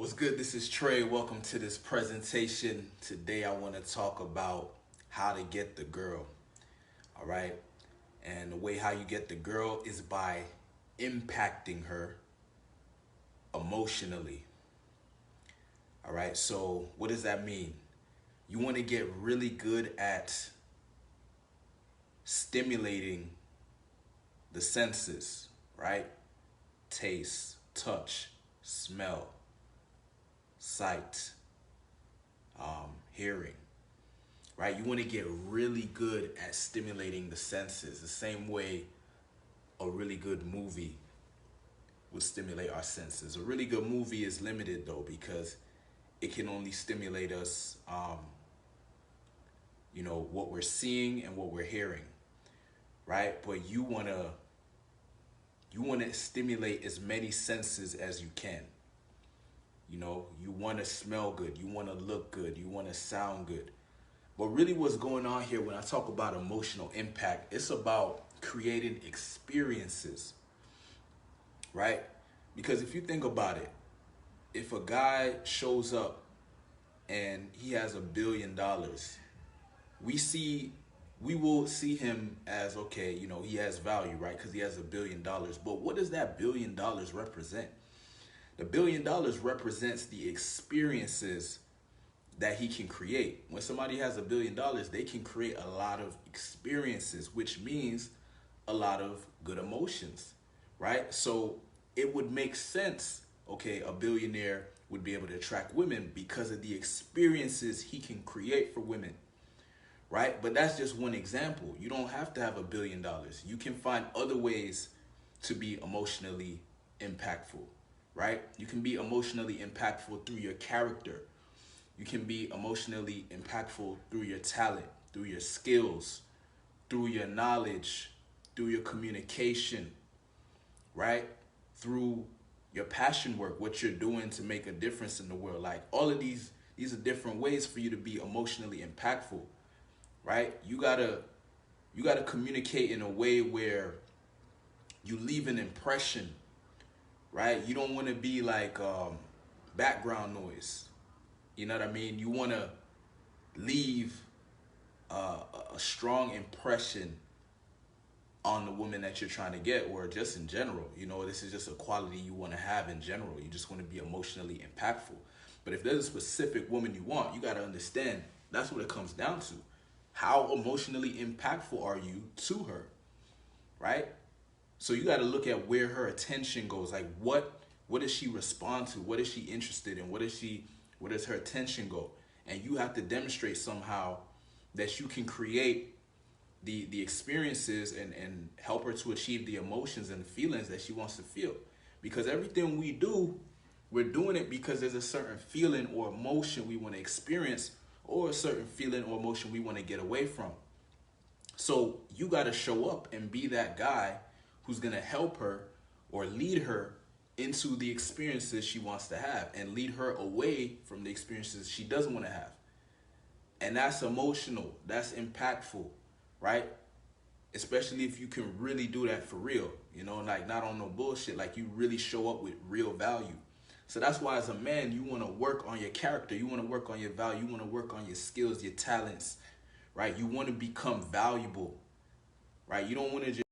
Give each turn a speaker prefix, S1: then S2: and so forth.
S1: What's good? This is Trey. Welcome to this presentation. Today I want to talk about how to get the girl. All right. And the way how you get the girl is by impacting her emotionally. All right. So what does that mean? You want to get really good at stimulating the senses, right? Taste, touch, smell, sight, hearing, right? You want to get really good at stimulating the senses, the same way a really good movie would stimulate our senses. A really good movie is limited though because it can only stimulate us, what we're seeing and what we're hearing, right? But you want to stimulate as many senses as you can. You want to smell good, you want to look good, you want to sound good. But really what's going on here when I talk about emotional impact, it's about creating experiences, right? Because if you think about it, if a guy shows up and he has $1 billion, we will see him as, okay, he has value, right? Because he has $1 billion. But what does that $1 billion represent? The $1 billion represents the experiences that he can create. When somebody has $1 billion, they can create a lot of experiences, which means a lot of good emotions, right? So it would make sense, okay, a billionaire would be able to attract women because of the experiences he can create for women, right? But that's just one example. You don't have to have $1 billion. You can find other ways to be emotionally impactful, right? You can be emotionally impactful through your character. You can be emotionally impactful through your talent, through your skills, through your knowledge, through your communication, right? Through your passion work, what you're doing to make a difference in the world. Like all of these are different ways for you to be emotionally impactful, right? You gotta communicate in a way where you leave an impression, right? You don't want to be like background noise. You know what I mean? You want to leave a strong impression on the woman that you're trying to get, or just in general. This is just a quality you want to have in general. You just want to be emotionally impactful. But if there's a specific woman you want, you got to understand that's what it comes down to. How emotionally impactful are you to her, right? So you got to look at where her attention goes. Like what does she respond to? What is she interested in? Where does her attention go? And you have to demonstrate somehow that you can create the experiences and help her to achieve the emotions and the feelings that she wants to feel. Because everything we do, we're doing it because there's a certain feeling or emotion we want to experience, or a certain feeling or emotion we want to get away from. So you got to show up and be that guy who's going to help her or lead her into the experiences she wants to have, and lead her away from the experiences she doesn't want to have. And that's emotional, that's impactful, right? Especially if you can really do that for real, like not on no bullshit, like you really show up with real value. So that's why as a man, you want to work on your character, you want to work on your value, you want to work on your skills, your talents, right? You want to become valuable, right? You don't want to just